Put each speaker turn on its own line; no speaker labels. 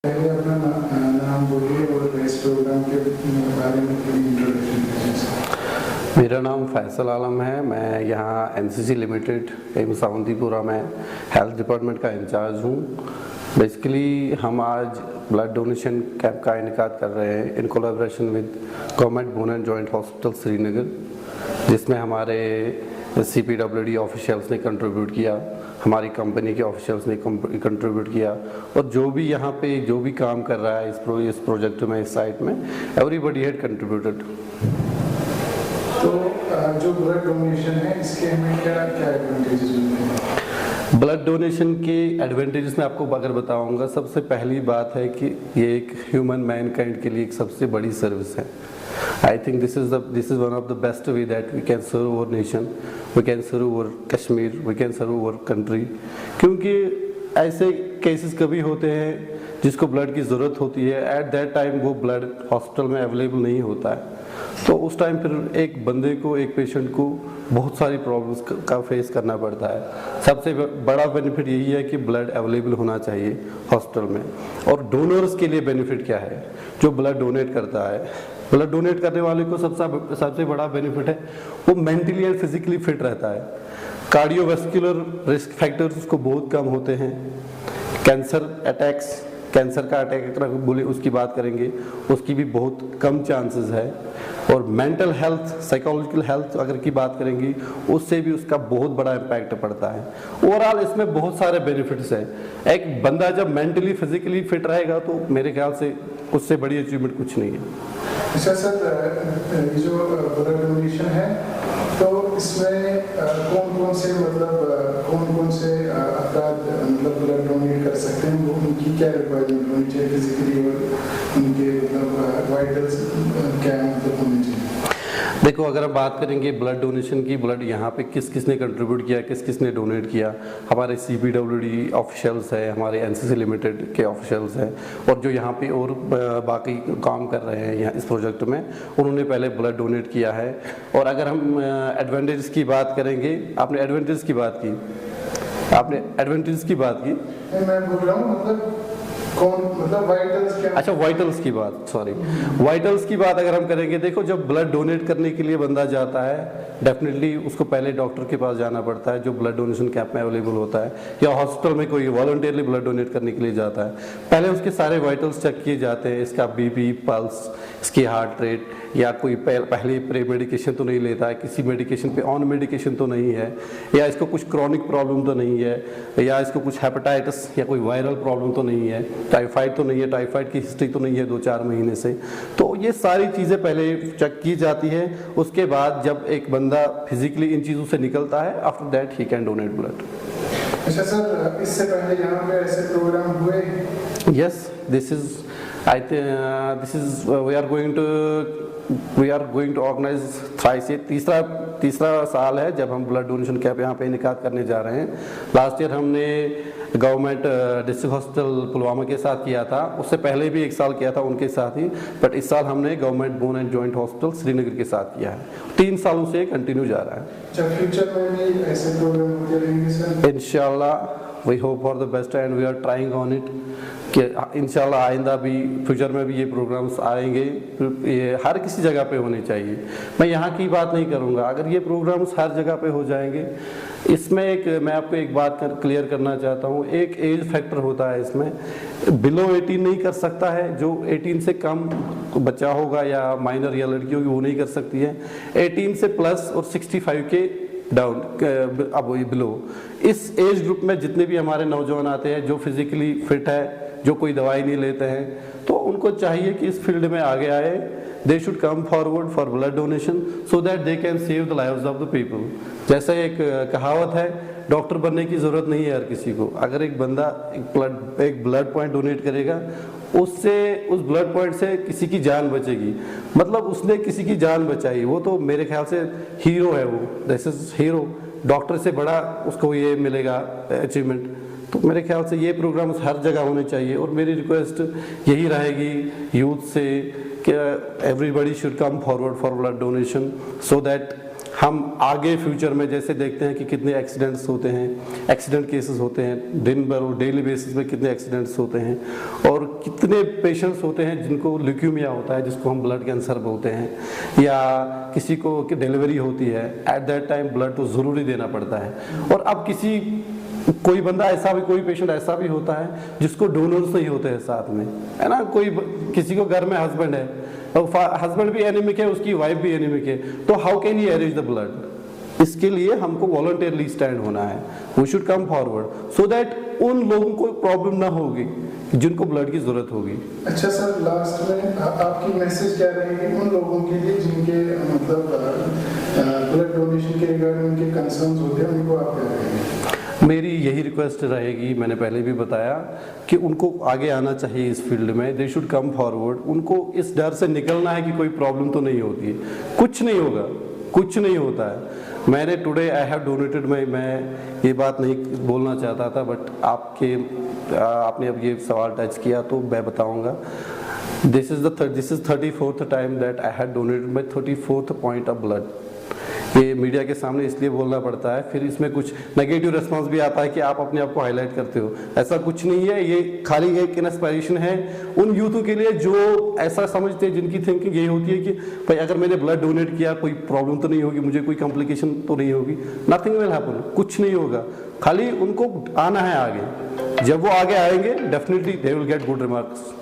पहले अपना नाम बोलिए और इस प्रोग्राम के बारे में थोड़ी इंट्रोडक्शन दीजिए।
मेरा नाम फैसल आलम है। मैं यहाँ एनसीसी लिमिटेड एम्स अवंतीपुरा में हेल्थ डिपार्टमेंट का इंचार्ज हूँ। बेसिकली हम आज ब्लड डोनेशन कैंप का इनेकाद कर रहे हैं in collaboration with government bone and joint hospital Srinagar, जिसमें हमारे CPWD ऑफिशियल्स ने कंट्रीब्यूट किया, हमारी कंपनी के ऑफिशियल्स ने कंट्रीब्यूट किया, और जो भी यहाँ पे जो भी काम कर रहा है इस प्रोजेक्ट में, इस साइट में, एवरीबडी हैड कंट्रीब्यूटेड।
तो जो ब्लड डोनेशन है इसके हमें क्या क्या एडवांटेजेस मिलते हैं?
ब्लड डोनेशन के एडवांटेजेस में आपको अगर बताऊंगा, सबसे पहली बात है कि ये एक ह्यूमन मैनकाइंड के लिए एक सबसे बड़ी सर्विस है। I think this is one of the best way that we can serve our nation, we can serve our Kashmir, we can serve our country. क्योंकि ऐसे केसेस कभी होते हैं जिसको ब्लड की ज़रूरत होती है, एट दैट टाइम वो ब्लड हॉस्पिटल में अवेलेबल नहीं होता है, तो उस टाइम फिर एक बंदे को, एक पेशेंट को बहुत सारी प्रॉब्लम्स का फेस करना पड़ता है। सबसे बड़ा बेनिफिट यही है कि ब्लड अवेलेबल होना चाहिए हॉस्पिटल में। और डोनर्स के लिए बेनिफिट क्या है? जो ब्लड डोनेट करता है, ब्लड डोनेट करने वाले को सबसे बड़ा बेनिफिट है वो मेंटली एंड फिजिकली फिट रहता है। कार्डियोवैस्कुलर रिस्क फैक्टर्स उसको बहुत कम होते हैं। कैंसर का अटैक अगर बोले उसकी बात करेंगे, उसकी भी बहुत कम चांसेस है। और मेंटल हेल्थ, साइकोलॉजिकल हेल्थ अगर की बात करेंगे, उससे भी उसका बहुत बड़ा इम्पैक्ट पड़ता है। ओवरऑल इसमें बहुत सारे बेनिफिट्स हैं। एक बंदा जब मेंटली फिजिकली फिट रहेगा तो मेरे ख्याल से उससे बड़ी अचीवमेंट कुछ नहीं है।
अच्छा सर, ये जो ब्लड डोनेशन है तो इसमें कौन कौन से अफराद मतलब ब्लड डोनेट कर सकते हैं? वो उनकी क्या रिक्वायरमेंट होनी चाहिए फिजिकली, और उनके मतलब वाइटल्स क्या मतलब होने चाहिए?
देखो, अगर हम बात करेंगे ब्लड डोनेशन की, ब्लड यहाँ पे किस किसने कंट्रीब्यूट किया, किस किसने डोनेट किया, हमारे CPWD ऑफिशियल्स है, हमारे NCC लिमिटेड के ऑफिशियल्स हैं, और जो यहाँ पे और बाकी काम कर रहे हैं यहाँ इस प्रोजेक्ट में, उन्होंने पहले ब्लड डोनेट किया है। और अगर हम एडवांटेज की बात करेंगे, आपने एडवांटेज की बात की,
मैं बोल रहा हूँ मतलब वाइटल्स क्या?
अच्छा, वाइटल्स की बात, सॉरी, वाइटल्स की बात अगर हम करेंगे, देखो जब ब्लड डोनेट करने के लिए बंदा जाता है, डेफिनेटली उसको पहले डॉक्टर के पास जाना पड़ता है जो ब्लड डोनेशन कैंप में अवेलेबल होता है, या हॉस्पिटल में कोई वॉलंटियरली ब्लड डोनेट करने के लिए जाता है। पहले उसके सारे वाइटल्स चेक किए जाते हैं, इसका BP, पल्स, इसकी हार्ट रेट, या कोई पहले प्री मेडिकेशन तो नहीं लेता है, किसी मेडिकेशन पे ऑन मेडिकेशन तो नहीं है, या इसको कुछ क्रॉनिक प्रॉब्लम तो नहीं है, या इसको कुछ हेपेटाइटिस या कोई वायरल प्रॉब्लम तो नहीं है, टाइफाइड तो नहीं है, टाइफाइड की हिस्ट्री तो नहीं है 2-4 महीने से। तो ये सारी चीज़ें पहले चेक की जाती है। उसके बाद जब एक बंदा फिजिकली इन चीज़ों से निकलता है, after that he can donate blood.
अच्छा सर, इससे पहले यहाँ पे ऐसे प्रोग्राम हुए?
Yes, this is we are going to organize thrice, तीसरा साल है जब हम ब्लड डोनेशन कैंप यहाँ पे इनेकाद करने जा रहे हैं। लास्ट ईयर हमने गवर्नमेंट डिस्ट्रिक्ट हॉस्पिटल पुलवामा के साथ किया था, उससे पहले भी एक साल किया था उनके साथ ही, बट इस साल हमने government bone and joint hospital Srinagar के साथ किया है। 3 सालों से कंटिन्यू जा रहा है।
फ्यूचर में भी ऐसे प्रोग्राम होते रहेंगे सर?
इंशाल्लाह, we hope for the best and we are trying on it कि इंशाल्लाह आइंदा भी फ्यूचर में भी ये प्रोग्राम्स आएंगे। ये हर किसी जगह पे होने चाहिए। मैं यहाँ की बात नहीं करूँगा, अगर ये प्रोग्राम्स हर जगह पे हो जाएंगे। इसमें मैं आपको एक बात क्लियर करना चाहता हूँ, एक एज फैक्टर होता है इसमें, बिलो 18 नहीं कर सकता है, जो 18 से कम बच्चा होगा या माइनर या लड़की होगी वो नहीं कर सकती है। 18 से प्लस और 65 के डाउन, अब ये बिलो, इस एज ग्रुप में जितने भी हमारे नौजवान आते हैं जो फिजिकली फिट है, जो कोई दवाई नहीं लेते हैं, तो उनको चाहिए कि इस फील्ड में आगे आए। They should come forward for blood donation so that they can save the lives of the people. जैसे एक कहावत है, डॉक्टर बनने की ज़रूरत नहीं है हर किसी को। अगर एक बंदा एक ब्लड पॉइंट डोनेट करेगा, उससे उस ब्लड पॉइंट से किसी की जान बचेगी, मतलब उसने किसी की जान बचाई, वो तो मेरे ख्याल से हीरो है वो, दिस इज हीरो। डॉक्टर से बड़ा उसको ये मिलेगा अचीवमेंट। तो मेरे ख्याल से ये प्रोग्राम्स हर जगह होने चाहिए, और मेरी रिक्वेस्ट यही रहेगी यूथ से कि everybody should come forward for blood donation so that हम आगे फ्यूचर में जैसे देखते हैं कि कितने एक्सीडेंट्स होते हैं, एक्सीडेंट केसेस होते हैं, दिन भर और डेली बेसिस पे कितने एक्सीडेंट्स होते हैं, और कितने पेशेंट्स होते हैं जिनको ल्यूकेमिया होता है, जिसको हम ब्लड कैंसर बोलते हैं, या किसी को कि डिलीवरी होती है, एट दैट टाइम ब्लड तो ज़रूरी देना पड़ता है। और अब कोई बंदा ऐसा भी, कोई पेशेंट ऐसा भी होता है जिसको डोनर्स नहीं होते हैं साथ में, है ना। किसी को घर में हस्बैंड है, हस्बैंड भी एनीमिक है, उसकी वाइफ भी एनीमिक है, तो how can he arrange the blood? इसके लिए हमको वॉलंटियरली स्टैंड होना है। We should come forward so that उन लोगों को प्रॉब्लम ना होगी जिनको ब्लड की जरूरत होगी।
अच्छा सर, लास्ट में आपकी मैसेज क्या रहेगी उन लोगों के लिए जिनके मतलब ब्लड डोनेशन के रिगार्डिंग उनके कंसर्न्स होते हैं, उनको आप क्या कहेंगे?
मेरी यही रिक्वेस्ट रहेगी, मैंने पहले भी बताया कि उनको आगे आना चाहिए इस फील्ड में, दे शुड कम फॉरवर्ड। उनको इस डर से निकलना है कि कोई प्रॉब्लम तो नहीं होती है, कुछ नहीं होगा, कुछ नहीं होता है। मैंने टुडे आई हैव डोनेटेड, मैं ये बात नहीं बोलना चाहता था, बट आपने अब ये सवाल टच किया तो मैं बताऊंगा। This is 34th time that I have donated my 34th point of blood. ये मीडिया के सामने इसलिए बोलना पड़ता है, फिर इसमें कुछ नेगेटिव रिस्पांस भी आता है कि आप अपने आप को हाईलाइट करते हो। ऐसा कुछ नहीं है, ये खाली एक इंस्पिरेशन है उन यूथों के लिए जो ऐसा समझते हैं, जिनकी थिंकिंग यही होती है कि भाई अगर मैंने ब्लड डोनेट किया कोई प्रॉब्लम तो नहीं होगी, मुझे कोई कॉम्प्लिकेशन तो नहीं होगी। नथिंग विल हैपन, कुछ नहीं होगा, खाली उनको आना है आगे। जब वो आगे आएंगे definitely they will get good remarks.